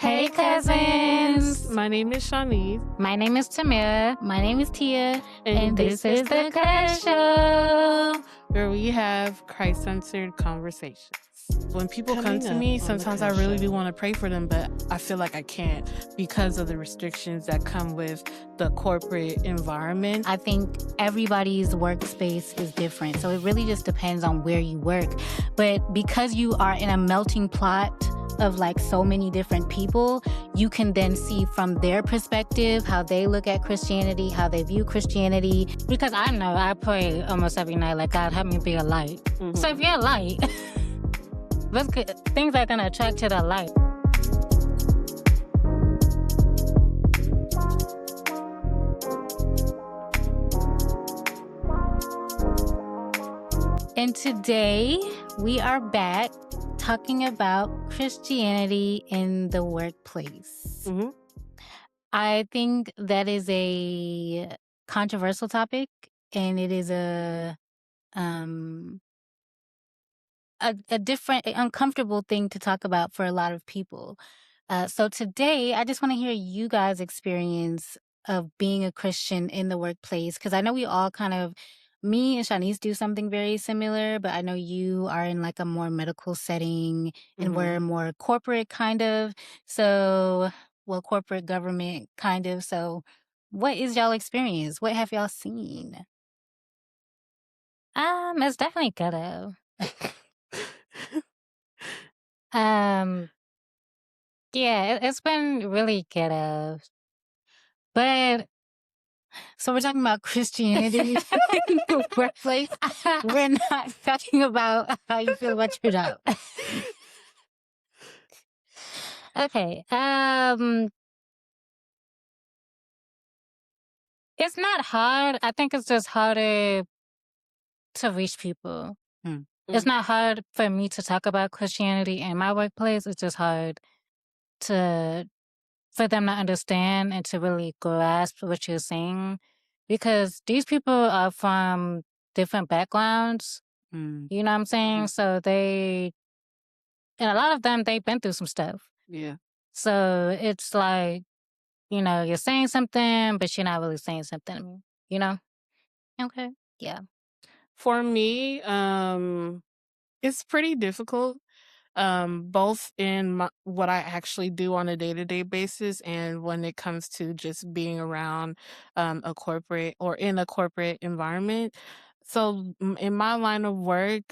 Hey, cousins. My name is Shanice. My name is Tamara. My name is Tia. And this is the Cuz Show, where we have Christ-centered conversations. When people come to me, sometimes I really do want to pray for them, but I feel like I can't because of the restrictions that come with the corporate environment. I think everybody's workspace is different, so it really just depends on where you work. But because you are in a melting pot of like so many different people, you can then see from their perspective how they look at Christianity, how they view Christianity. Because I know I pray almost every night, like, God, help me be a light. Mm-hmm. So if you're a light, things are going to attract to the light. And today we are back talking about Christianity in the workplace. Mm-hmm. I think that is a controversial topic, and it is a different, uncomfortable thing to talk about for a lot of people. So today, I just want to hear you guys' experience of being a Christian in the workplace, because I know we all kind of, me and Shanice do something very similar, but I know you are in like a more medical setting, and we're more corporate kind of. So, well, corporate government kind of. So what is y'all experience? What have y'all seen? It's definitely ghetto. Yeah, it's been really ghetto. But so we're talking about Christianity in the workplace. We're not talking about how you feel about your job. Okay. It's not hard. I think it's just harder to reach people. It's not hard for me to talk about Christianity in my workplace. It's just hard for them to understand and to really grasp what you're saying, because these people are from different backgrounds. You know what I'm saying? So and a lot of them, they've been through some stuff. Yeah. So it's like, you're saying something, but you're not really saying something to me, you know? Okay. Yeah. For me, it's pretty difficult. Both in what I actually do on a day-to-day basis and when it comes to just being around a corporate or in a corporate environment. So in my line of work,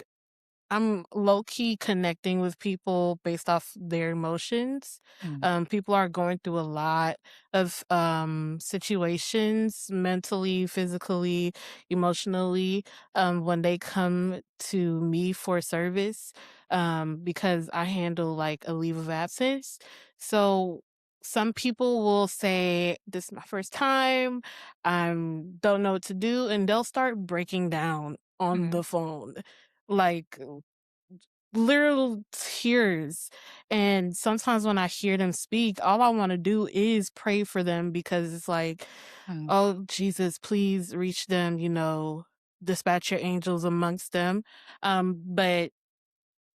I'm low-key connecting with people based off their emotions. People are going through a lot of situations mentally, physically, emotionally, when they come to me for service, because I handle like a leave of absence. So some people will say, "This is my first time. I don't know what to do," and they'll start breaking down on the phone. Like literal tears. And sometimes when I hear them speak, all I want to do is pray for them, because it's like, oh, Jesus, please reach them, dispatch your angels amongst them. But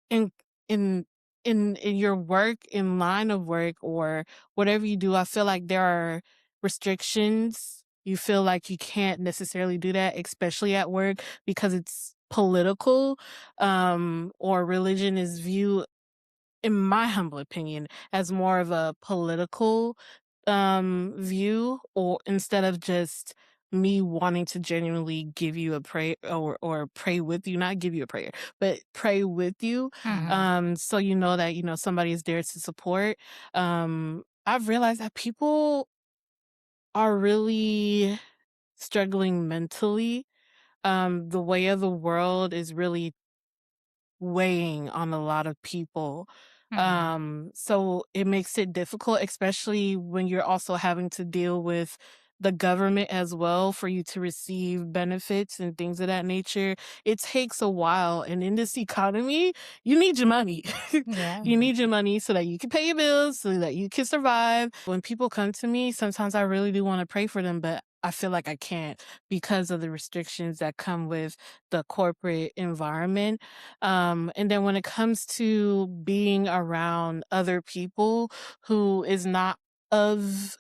in in in your work, in line of work, or whatever you do, I feel like there are restrictions. You feel like you can't necessarily do that, especially at work, because it's political, or religion is viewed, in my humble opinion, as more of a political view, or instead of just me wanting to genuinely give you a prayer, or pray with you, not give you a prayer, but pray with you. So that somebody is there to support. I've realized that people are really struggling mentally. The way of the world is really weighing on a lot of people. So it makes it difficult, especially when you're also having to deal with the government as well, for you to receive benefits and things of that nature. It takes a while. And in this economy, you need your money. Yeah. You need your money so that you can pay your bills, so that you can survive. When people come to me, sometimes I really do want to pray for them, but I feel like I can't because of the restrictions that come with the corporate environment. And then when it comes to being around other people who is not of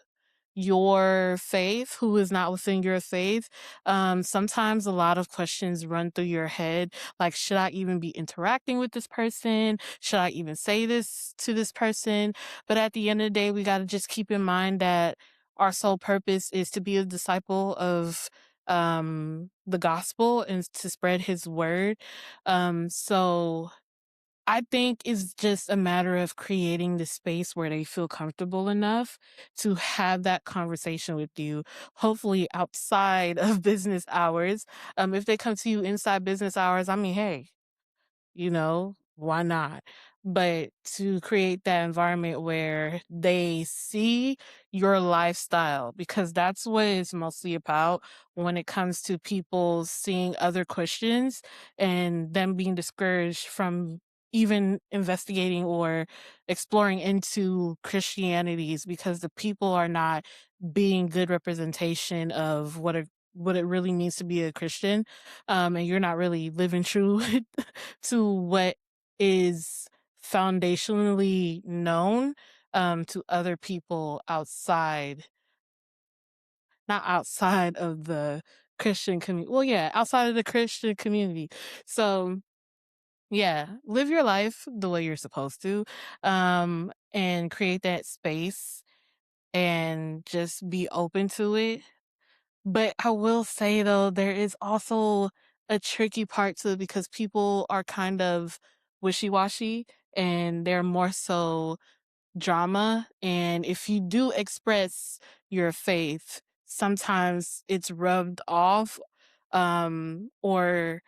your faith, who is not within your faith, sometimes a lot of questions run through your head, like, should I even be interacting with this person? Should I even say this to this person? But at the end of the day, we got to just keep in mind that our sole purpose is to be a disciple of the gospel and to spread his word. So I think it's just a matter of creating the space where they feel comfortable enough to have that conversation with you, hopefully outside of business hours. If they come to you inside business hours, I mean, hey, why not? But to create that environment where they see your lifestyle, because that's what it's mostly about when it comes to people seeing other Christians and them being discouraged from even investigating or exploring into Christianities because the people are not being good representation of what it really means to be a Christian. And you're not really living true to what is foundationally known to other people outside, not outside of the Christian community. Well, yeah, outside of the Christian community. So, yeah, live your life the way you're supposed to, and create that space and just be open to it. But I will say though, there is also a tricky part to it because people are kind of wishy-washy and they're more so drama. And if you do express your faith, sometimes it's rubbed off, or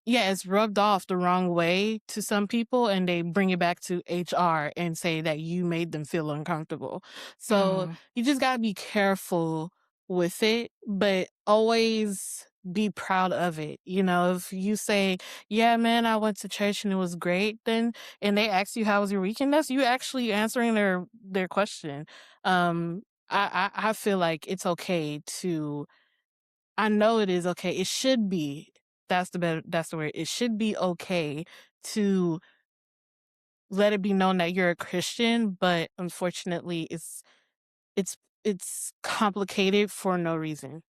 yeah, it's rubbed off the wrong way to some people and they bring it back to HR and say that you made them feel uncomfortable. So Mm. you just gotta be careful with it, but always be proud of it. If you say, yeah, man, I went to church and it was great, then and they ask you how was your weekend, that's you actually answering their question. I feel like it's okay to I know it is okay. It should be. That's the word. It should be okay to let it be known that you're a Christian, but unfortunately it's it's complicated for no reason.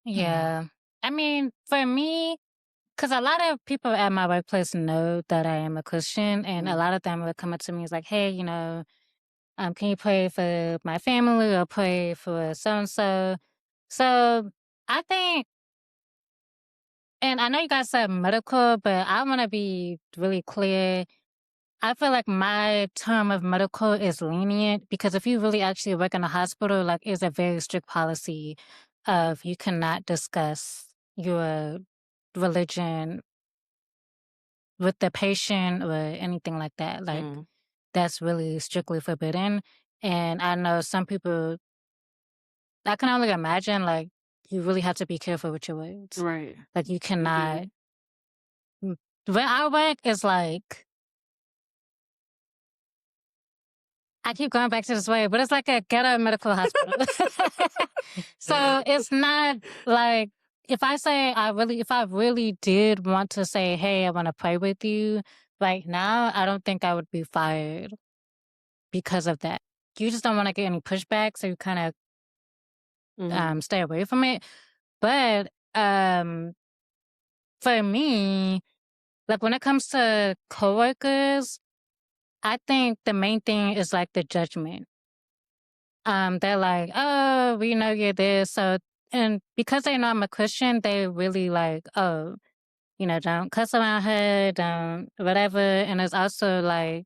Yeah. I mean, for me, because a lot of people at my workplace know that I am a Christian, and a lot of them would come up to me as like, hey, can you pray for my family or pray for so and so? So I think, and I know you guys said medical, but I want to be really clear. I feel like my term of medical is lenient because if you really actually work in a hospital, like it's a very strict policy of you cannot discuss your religion with the patient or anything like that. Like Mm, that's really strictly forbidden. And I know some people, I can only imagine, like, you really have to be careful with your words. right. Like, you You cannot. do. Mm, Where I work is like, I keep going back to this way, but it's like a ghetto medical hospital. So it's not like, if I really did want to say, hey, I want to pray with you right now, I don't think I would be fired because of that. You just don't want to get any pushback, so you kind of Mhm. stay away from it. But for me, like when it comes to coworkers, I think the main thing is like the judgment. They're like, oh, we know you're this, so and because they know I'm a Christian, they really like, oh, don't cuss around her, don't whatever. And it's also like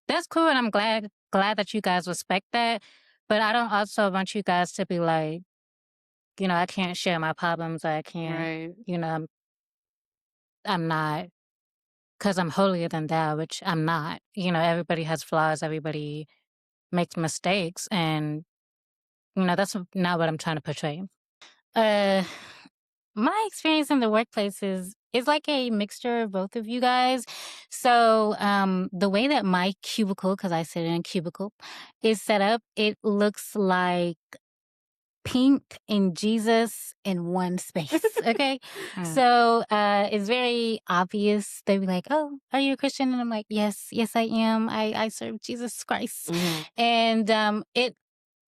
that's cool, and I'm glad that you guys respect that. But I don't also want you guys to be like, I can't share my problems, or I can't, Right. I'm not because I'm holier than thou, which I'm not. Everybody has flaws, everybody makes mistakes, and that's not what I'm trying to portray. Uh, my experience in the workplace is like a mixture of both of you guys. So, the way that my cubicle, because I sit in a cubicle, is set up, it looks like Pink and Jesus in one space. Okay. So it's very obvious. They'd be like, "Oh, are you a Christian?" And I'm like, "Yes, yes, I am. I serve Jesus Christ." And it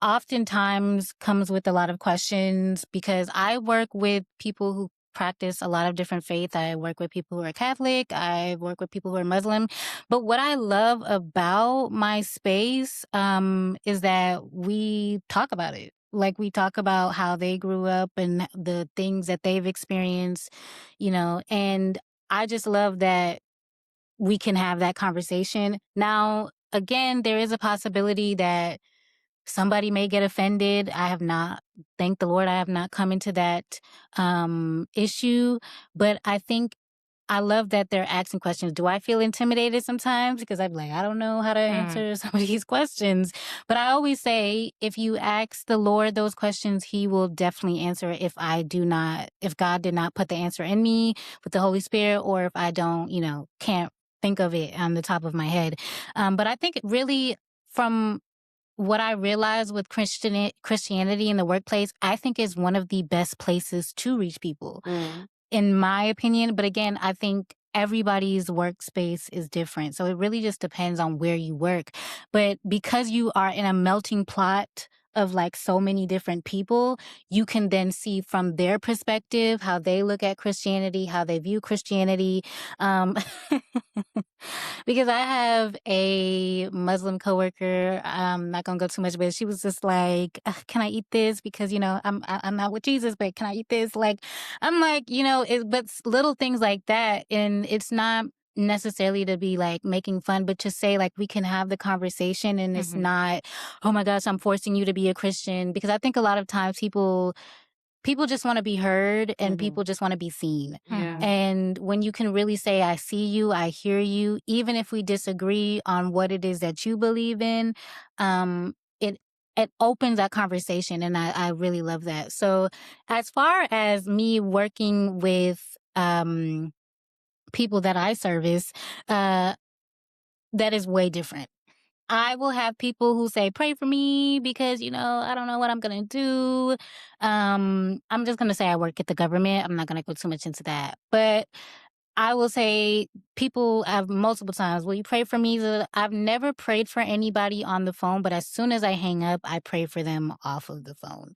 oftentimes comes with a lot of questions because I work with people who practice a lot of different faith. I work with people who are Catholic. I work with people who are Muslim. But what I love about my space is that we talk about it. Like we talk about how they grew up and the things that they've experienced, and I just love that we can have that conversation. Now, again, there is a possibility that somebody may get offended. I have not, thank the Lord, I have not come into that issue. But I think I love that they're asking questions. Do I feel intimidated sometimes? Because I'm like, I don't know how to answer some of these questions. But I always say, if you ask the Lord those questions, He will definitely answer it if God did not put the answer in me with the Holy Spirit, or if I don't, can't think of it on the top of my head. But I think really from what I realized with Christianity in the workplace, I think is one of the best places to reach people, in my opinion. But again, I think everybody's workspace is different. So it really just depends on where you work. But because you are in a melting pot of like so many different people, you can then see from their perspective how they look at Christianity, how they view Christianity. Because I have a Muslim coworker. I'm not gonna go too much, but she was just like, "Can I eat this? Because I'm not with Jesus, but can I eat this?" Like, I'm like, but little things like that, and it's not necessarily to be like making fun, but to say like we can have the conversation, and it's not, "Oh my gosh, I'm forcing you to be a Christian," because I think a lot of times people just want to be heard, and people just want to be seen. Yeah. And when you can really say, I see you, I hear you, even if we disagree on what it is that you believe in, it opens that conversation. And I really love that. So as far as me working with people that I service, that is way different. I will have people who say, "Pray for me because, I don't know what I'm going to do." I'm just going to say I work at the government. I'm not going to go too much into that. But I will say people have multiple times, "Will you pray for me?" I've never prayed for anybody on the phone, but as soon as I hang up, I pray for them off of the phone.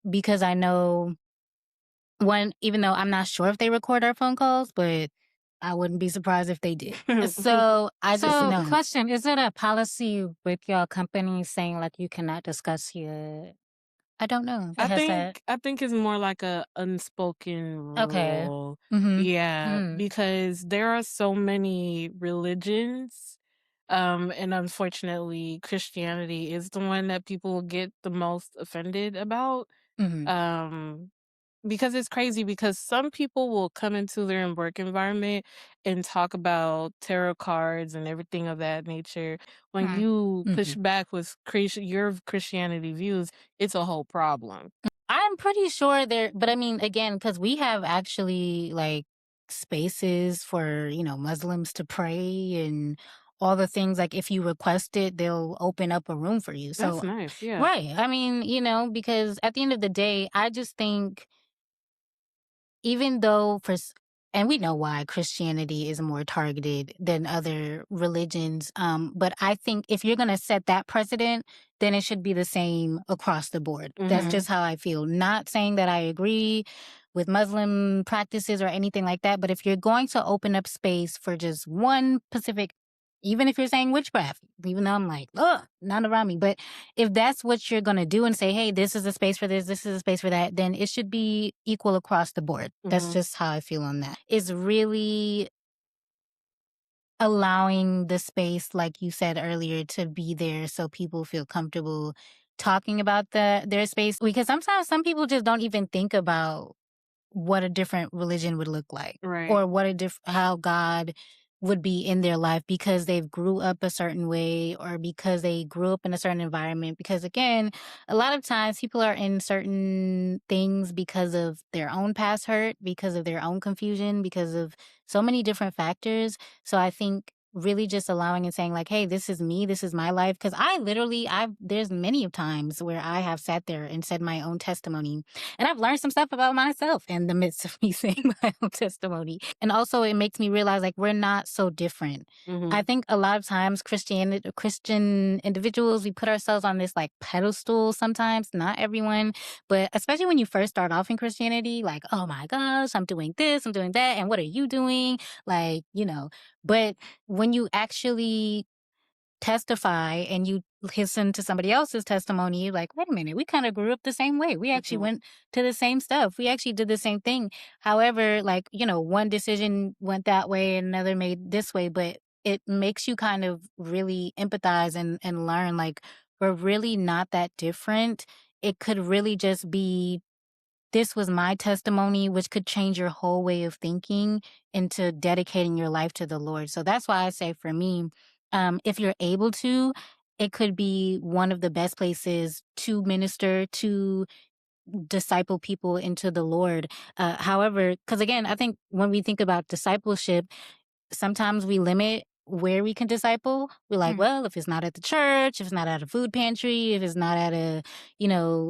Because I know even though I'm not sure if they record our phone calls, but I wouldn't be surprised if they did. So I just So, know. question, is it a policy with your company saying like you cannot discuss your I don't know. I has that? think it's more like a unspoken Okay. rule. Mm-hmm. Yeah, because there are so many religions, and unfortunately, Christianity is the one that people get the most offended about. Mm-hmm. Because it's crazy because some people will come into their work environment and talk about tarot cards and everything of that nature. When you push back with your Christianity views, it's a whole problem. I'm pretty sure but I mean, again, because we have actually like spaces for, Muslims to pray and all the things. Like if you request it, they'll open up a room for you. That's So, nice, yeah. right. I mean, because at the end of the day, I just think even though and we know why Christianity is more targeted than other religions, but I think if you're going to set that precedent, then it should be the same across the board. That's just how I feel. Not saying that I agree with Muslim practices or anything like that, but if you're going to open up space for just one specific, even if you're saying witchcraft, even though I'm like, ugh, not around me. But if that's what you're going to do and say, hey, this is a space for this is a space for that, then it should be equal across the board. That's just how I feel on that. It's really allowing the space, like you said earlier, to be there so people feel comfortable talking about their space. Because sometimes some people just don't even think about what a different religion would look like, Right. or how God would be in their life because they've grew up a certain way, or because they grew up in a certain environment. Because again, a lot of times people are in certain things because of their own past hurt, because of their own confusion, because of so many different factors. So I think really just allowing and saying like, hey, this is me, this is my life. Because there's many of times where I have sat there and said my own testimony, and I've learned some stuff about myself in the midst of me saying my own testimony. And also it makes me realize like we're not so different. I think a lot of times Christian individuals, we put ourselves on this like pedestal sometimes, not everyone, but especially when you first start off in Christianity, like, oh my gosh, I'm doing this, I'm doing that, and what are you doing? Like, but when you actually testify and you listen to somebody else's testimony, you're like, wait a minute, we kind of grew up the same way. We actually went to the same stuff. We actually did the same thing. However, like, one decision went that way and another made this way, but it makes you kind of really empathize and learn like we're really not that different. It could really just be this was my testimony, which could change your whole way of thinking into dedicating your life to the Lord. So that's why I say for me, if you're able to, it could be one of the best places to minister, to disciple people into the Lord. However, because again, I think when we think about discipleship, sometimes we limit where we can disciple. We're like, well, if it's not at the church, if it's not at a food pantry, if it's not at a,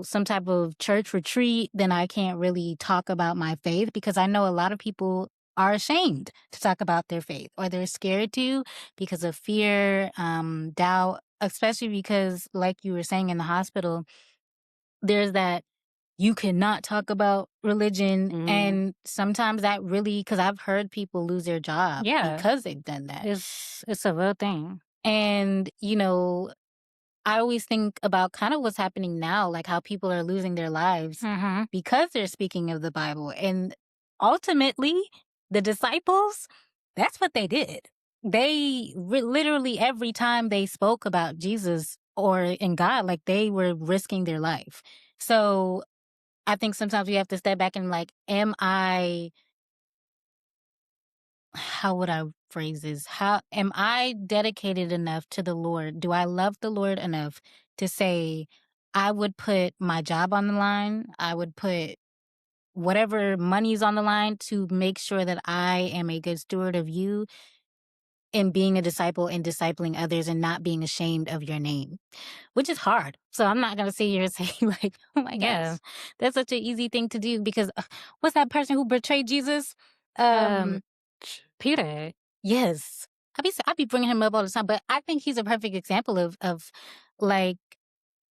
some type of church retreat, then I can't really talk about my faith, because I know a lot of people are ashamed to talk about their faith, or they're scared to because of fear, doubt, especially because, like you were saying in the hospital, there's that you cannot talk about religion. And sometimes that really, because I've heard people lose their job because they've done that. It's a real thing. And, I always think about kind of what's happening now, like how people are losing their lives because they're speaking of the Bible. And ultimately, the disciples, that's what they did. They literally every time they spoke about Jesus or in God, like they were risking their life. So I think sometimes we have to step back and like, how would I phrase this? How am I dedicated enough to the Lord? Do I love the Lord enough to say, I would put my job on the line? I would put whatever money's on the line to make sure that I am a good steward of you in being a disciple and discipling others and not being ashamed of your name, which is hard. So I'm not going to sit here and say like, oh my gosh, that's such an easy thing to do, because what's that person who betrayed Jesus? Peter. Yes. I be bringing him up all the time, but I think he's a perfect example of like,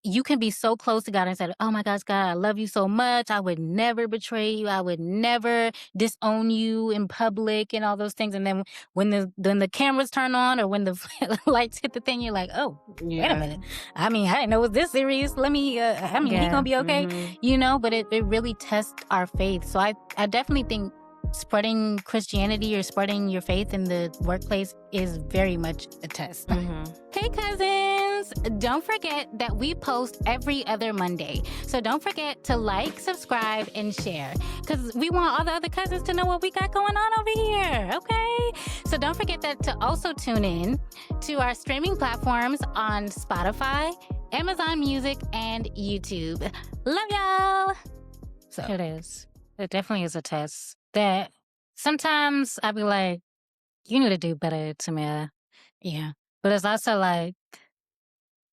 you can be so close to God and say, oh my gosh, God, I love you so much. I would never betray you. I would never disown you in public and all those things. And then when the cameras turn on or when the lights hit the thing, you're like, oh, wait a minute. I mean, I didn't know it was this serious. Let me, he gonna be okay, but it really tests our faith. So I definitely think spreading Christianity or spreading your faith in the workplace is very much a test. Hey, cousins, don't forget that we post every other Monday. So don't forget to like, subscribe, and share, because we want all the other cousins to know what we got going on over here, okay? So don't forget to also tune in to our streaming platforms on Spotify, Amazon Music, and YouTube. Love y'all. So it is. It definitely is a test that sometimes I'd be like, you need to do better, Tamara. Yeah. But it's also like,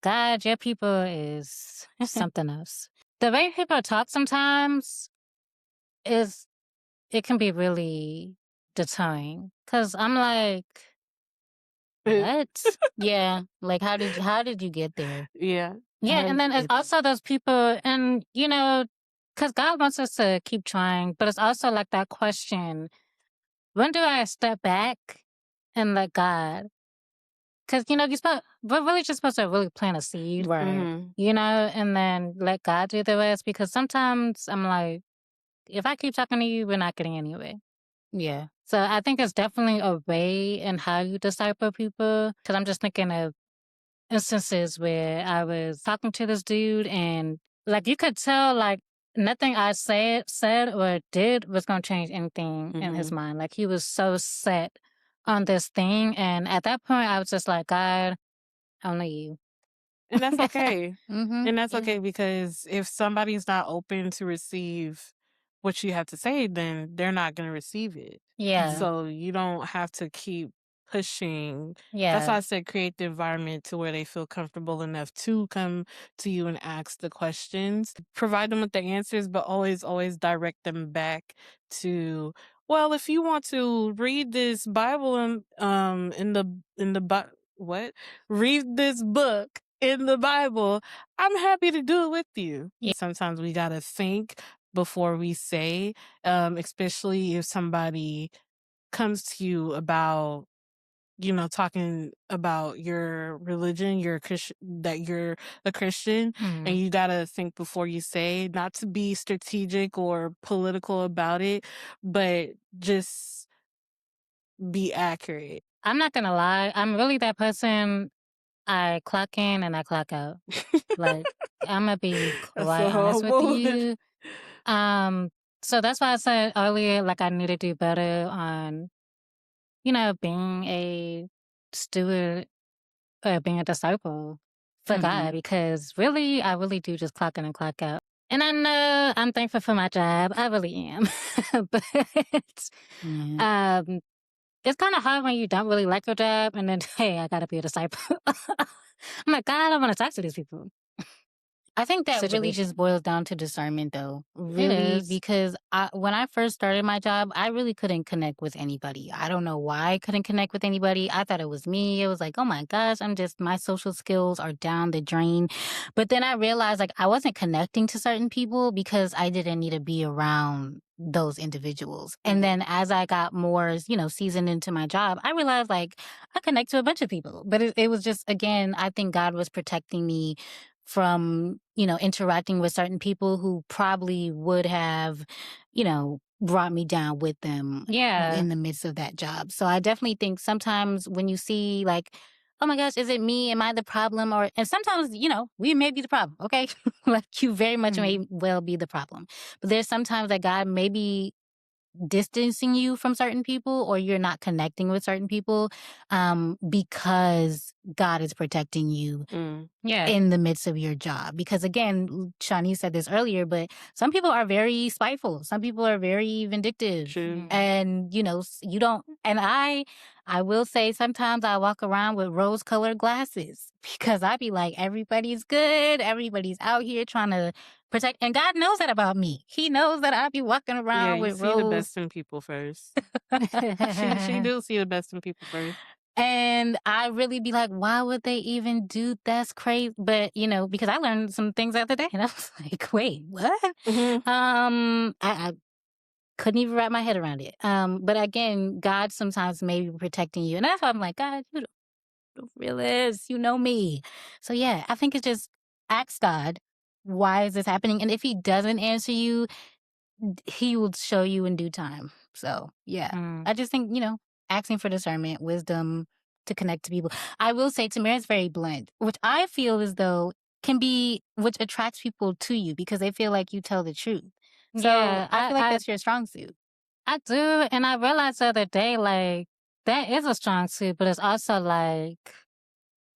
God, your people is something else. The way people talk sometimes it can be really deterring. 'Cause I'm like, what? Yeah. Like, how did you get there? Yeah. Yeah. And then it's also those people, and, because God wants us to keep trying, but it's also like that question, when do I step back and let God? Because, we're really just supposed to really plant a seed, Right. and then let God do the rest. Because sometimes I'm like, if I keep talking to you, we're not getting anywhere. Yeah. So I think it's definitely a way in how you disciple people. Because I'm just thinking of instances where I was talking to this dude, and like you could tell, like nothing I said or did was going to change anything in his mind. Like he was so set on this thing, and at that point, I was just like, God, only you. And that's okay. And that's Yeah. okay, because if somebody's not open to receive what you have to say, then they're not going to receive it. Yeah. So you don't have to keep pushing. That's why Yeah. I said create the environment to where they feel comfortable enough to come to you and ask the questions. Provide them with the answers, but always direct them back to, well, if you want to read this Bible in the what? Read this book in the Bible, I'm happy to do it with you. Yeah. Sometimes we gotta think before we say, especially if somebody comes to you about, talking about your religion, that you're a Christian, and Mhm. you gotta think before you say, not to be strategic or political about it, but just be accurate. I'm not gonna lie, I'm really that person, I clock in and I clock out. Like, Imma be That's quite a honest whole with mood. you. So that's why I said earlier, like, I need to do better on, being a steward or being a disciple for God, because really, I really do just clock in and clock out. And I know I'm thankful for my job, I really am. But, Yeah. um, it's kinda hard when you don't really like your job and then, "Hey, I gotta be a disciple." I'm like, "God, I don't wanna talk to these people." I think that really Situation. just boils down to discernment, though. It Really, is. because when I first started my job, I really couldn't connect with anybody. I don't know why I couldn't connect with anybody. I thought it was me. It was like, oh my gosh, my social skills are down the drain. But then I realized like I wasn't connecting to certain people because I didn't need to be around those individuals. And then as I got more, seasoned into my job, I realized like I connect to a bunch of people. But it was just, again, I think God was protecting me from, interacting with certain people who probably would have, brought me down with them Yeah. in the midst of that job. So I definitely think sometimes when you see like, oh my gosh, is it me? Am I the problem? And sometimes, we may be the problem. Okay. Like you very much may well be the problem. But there's sometimes that God may be distancing you from certain people or you're not connecting with certain people because God is protecting you Yeah. in the midst of your job. Because again, Shawnee said this earlier, but some people are very spiteful. Some people are very vindictive. True. And, you don't, and I will say sometimes I walk around with rose colored glasses because I be like, everybody's good. Everybody's out here trying to protect. And God knows that about me. He knows that I be walking Yeah, around you with see the rose. best in people first. She do see the best in people first. And I really be like, why would they even do that's crazy? But because I learned some things the other day, and I was like, wait, what? I couldn't even wrap my head around it. But again, God sometimes may be protecting you, and that's why I'm like, God, you don't realize, you know me. So yeah, I think it's just ask God, why is this happening? And if He doesn't answer you, He will show you in due time. So yeah, I just think asking for discernment, wisdom to connect to people. I will say Tamara is very blunt, which I feel as though which attracts people to you because they feel like you tell the truth. So Yeah, I feel like I that's your strong suit. I do, and I realized the other day, like, that is a strong suit, but it's also like,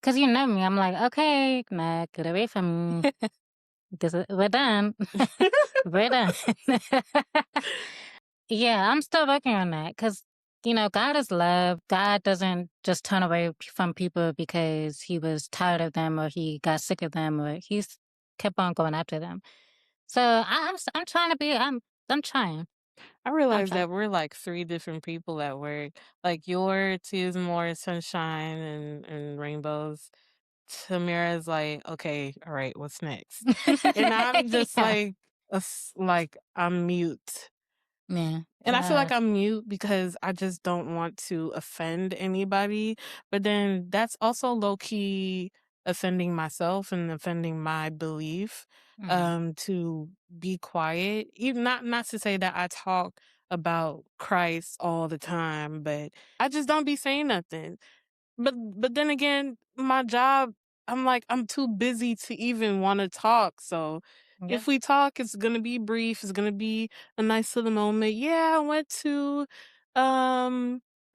cause you know me, I'm like, okay, nah, get away from me. We're done. We're done. Yeah, I'm still working on that, cause God is love. God doesn't just turn away from people because he was tired of them or he got sick of them or he's kept on going after them. So I'm trying to be. I'm trying. I I'm realized trying. that we're like three different people at work. Like yours is more sunshine and rainbows. Tamira's like, okay, all right, what's next? And I'm just Yeah. like I'm mute. Yeah. And I feel like I'm mute because I just don't want to offend anybody. But then that's also low key offending myself and offending my belief to be quiet. Even not to say that I talk about Christ all the time, but I just don't be saying nothing. But then again, my job, I'm like, I'm too busy to even want to talk. So Yeah. if we talk, it's gonna be brief. It's gonna be a nice little moment. Yeah, I went to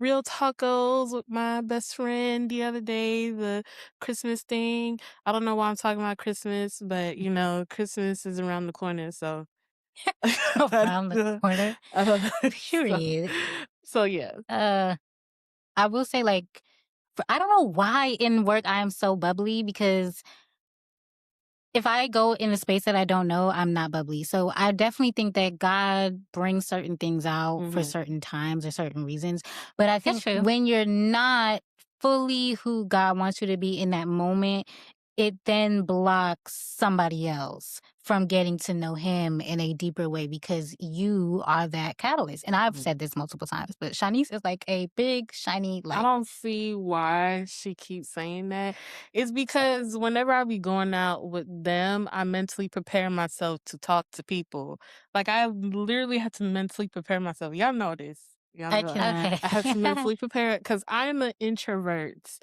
Real Tacos with my best friend the other day, the Christmas thing. I don't know why I'm talking about Christmas, but Christmas is around the corner, so Around the corner. I don't know. Period. So yeah. I will say, like, I don't know why in work I am so bubbly, because if I go in a space that I don't know, I'm not bubbly. So I definitely think that God brings certain things out for certain times or certain reasons. But I That's think true. when you're not fully who God wants you to be in that moment, it then blocks somebody else from getting to know him in a deeper way, because you are that catalyst. And I've said this multiple times, but Shanice is like a big, shiny I light. don't see why she keeps saying that. It's because whenever I be going out with them, I mentally prepare myself to talk to people. Like, I literally have to mentally prepare myself. Y'all know this. Y'all I know it. cannot. Okay. I have to mentally prepare it because I'm an introvert.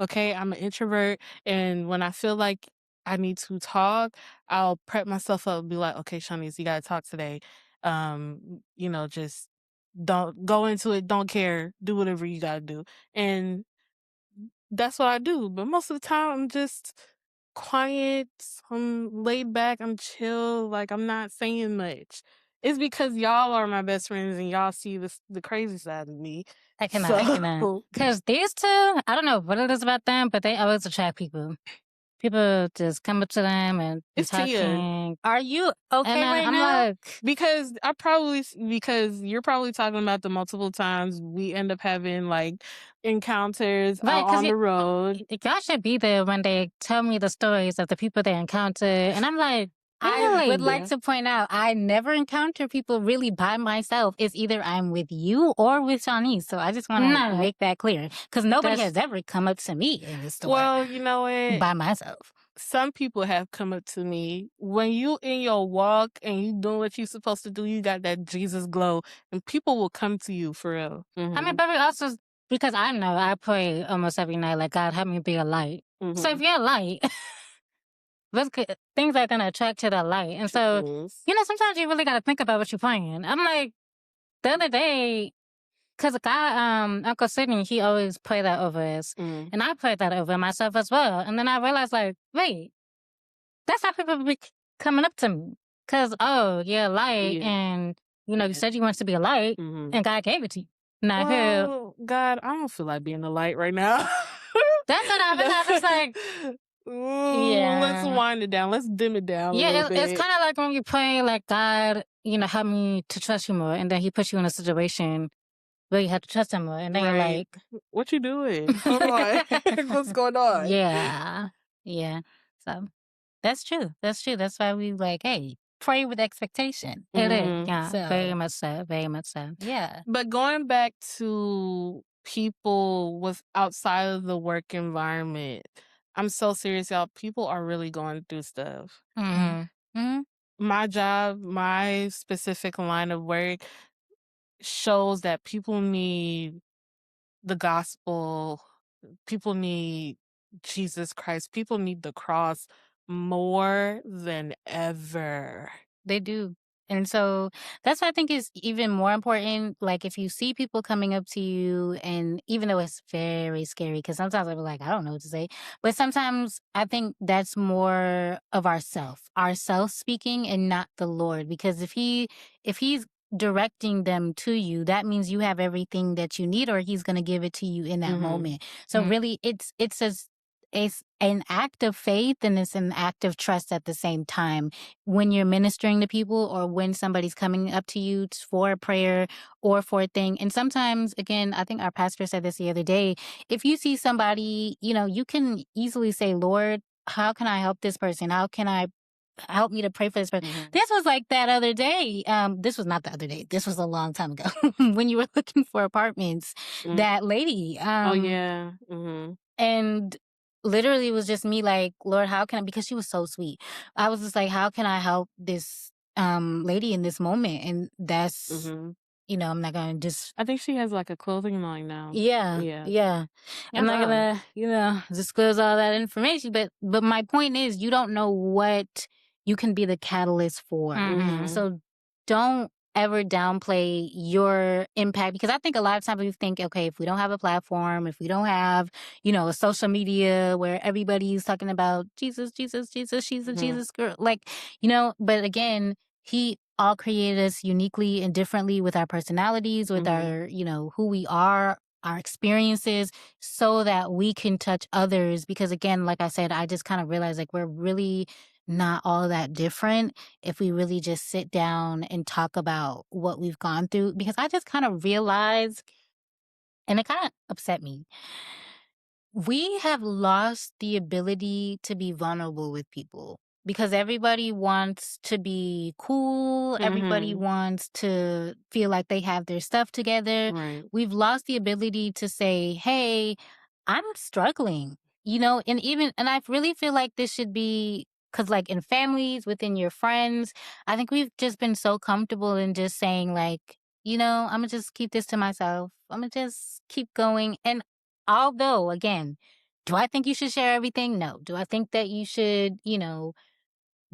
Okay, I'm an introvert, and when I feel like I need to talk, I'll prep myself up and be like, okay, Shanice, you gotta talk today. Just don't go into it, don't care, do whatever you gotta do. And that's what I do. But most of the time I'm just quiet, I'm laid back, I'm chill, like I'm not saying much. It's because y'all are my best friends and y'all see the crazy side of me. I cannot. So Because these two, I don't know what it is about them, but they always attract people. People just come up to them and be it's Tia. talking. Are you okay And right I'm now? like, Because you're probably talking about the multiple times we end up having like encounters right, out because on the road. y'all should be there when they tell me the stories of the people they encounter. And I'm like, I would like really? to point out, I never encounter people really by myself. It's either I'm with you or with Shanice. So I just want to No, make that clear, because nobody that's has ever come up to me in the store Well, you know what? by myself. Some people have come up to me when you in your walk and you doing what you supposed to do. You got that Jesus glow, and people will come to you for real. I mean, but we also, because I know I pray almost every night, like, God, help me be a light. So if you're a light, things are going to attract to the light. And so, sometimes you really got to think about what you're praying. I'm like, the other day, because a guy, Uncle Sidney, he always prayed that over us. And I prayed that over myself as well. And then I realized, like, wait, that's how people be coming up to me. Because, oh, you're a light. Yeah. And, you said you wanted to be a light. And God gave it to you. Now, Well, God, I don't feel like being a light right now. that's what I was like, Let's yeah. wind it down. Let's dim it down a Yeah, little it's bit. kind of like when you pray, like, God, help me to trust you more. And then he puts you in a situation where you have to trust him more. And then you're Right. like, What you doing? Hold on. What's going on? Yeah. Yeah. So that's true. That's true. That's why we like, hey, pray with expectation. it is. Yeah, So, very much so. Very much so. yeah. But going back to people with outside of the work environment, I'm so serious, y'all. People are really going through stuff. Mm-hmm. My job, my specific line of work shows that people need the gospel. People need Jesus Christ. People need the cross more than ever. They do. And so that's what I think is even more important. Like, if you see people coming up to you, and even though it's very scary, because sometimes I'll be like, I don't know what to say. But sometimes I think that's more of ourself speaking, and not the Lord. Because if he's directing them to you, that means you have everything that you need, or he's going to give it to you in that moment. So really, it's an act of faith, and it's an act of trust at the same time when you're ministering to people, or when somebody's coming up to you for a prayer or for a thing. And sometimes, again, I think our pastor said this the other day, if you see somebody, you can easily say, Lord, how can I help this person? How can I help me to pray for this person? This was like that other day. This was not the other day. This was a long time ago when you were looking for apartments. That lady. Oh, yeah. And literally it was just me like, Lord, how can I, because she was so sweet. I was just like, how can I help this lady in this moment? And that's, I'm not going to just. I think she has like a clothing line now. Yeah. I'm not going to, disclose all that information. But my point is, you don't know what you can be the catalyst for. So don't ever downplay your impact, because I think a lot of times we think, okay, if we don't have a platform, if we don't have, a social media where everybody's talking about Jesus, she's a Jesus girl, like, but again, he all created us uniquely and differently with our personalities, with our, who we are our experiences so that we can touch others. Because again, like I said, I just kind of realized like we're really not all that different if we really just sit down and talk about what we've gone through. Because I just kind of realized, and it kind of upset me, we have lost the ability to be vulnerable with people because everybody wants to be cool. Everybody Mm-hmm. wants to feel like they have their stuff together. Right. We've lost the ability to say, hey, I'm struggling, and I really feel like this should be because, like, in families, within your friends, I think we've just been so comfortable in just saying, like, I'm gonna just keep this to myself. I'm gonna just keep going. And although, again, do I think you should share everything? No. Do I think that you should,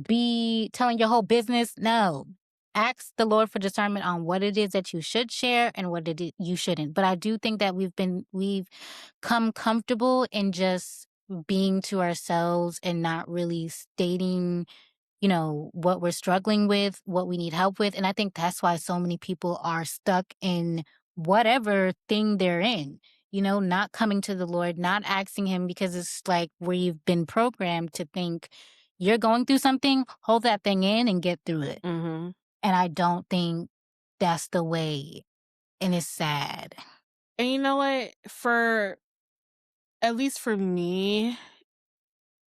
be telling your whole business? No. Ask the Lord for discernment on what it is that you should share and what it is you shouldn't. But I do think that we've come comfortable in just being to ourselves and not really stating what we're struggling with, what we need help with. And I think that's why so many people are stuck in whatever thing they're in, not coming to the Lord, not asking Him, because it's like we've been programmed to think you're going through something, hold that thing in and get through it. Mm-hmm. And I don't think that's the way. And it's sad. And you know what? At least for me,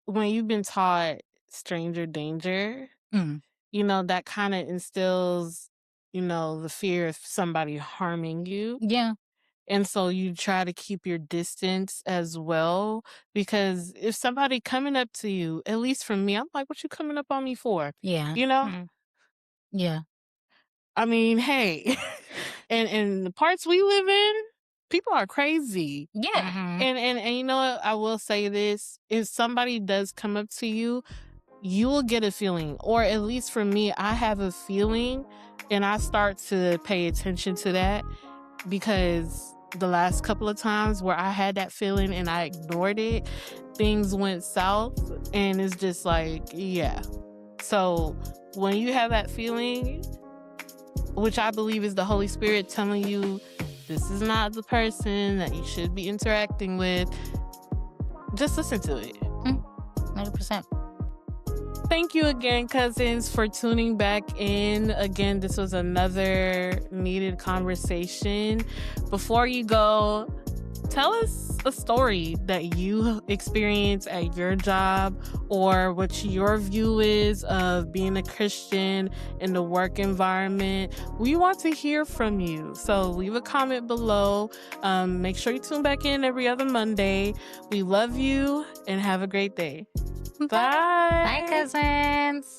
when you've been taught stranger danger, Mm. that kind of instills, the fear of somebody harming you. Yeah. And so you try to keep your distance as well, because if somebody coming up to you, at least for me, I'm like, what you coming up on me for? Yeah. You know? Mm. Yeah. I mean, hey, and the parts we live in, people are crazy. Yeah. Mhm. And you know what? I will say this. If somebody does come up to you, you will get a feeling, or at least for me, I have a feeling, and I start to pay attention to that, because the last couple of times where I had that feeling and I ignored it, things went south, and it's just like, yeah. So when you have that feeling, which I believe is the Holy Spirit telling you this is not the person that you should be interacting with, just listen to it. 100%. Thank you again, cousins, for tuning back in. Again, this was another needed conversation. Before you go, tell us a story that you experienced at your job, or what your view is of being a Christian in the work environment. We want to hear from you. So leave a comment below. Make sure you tune back in every other Monday. We love you and have a great day. Bye. Bye, cousins.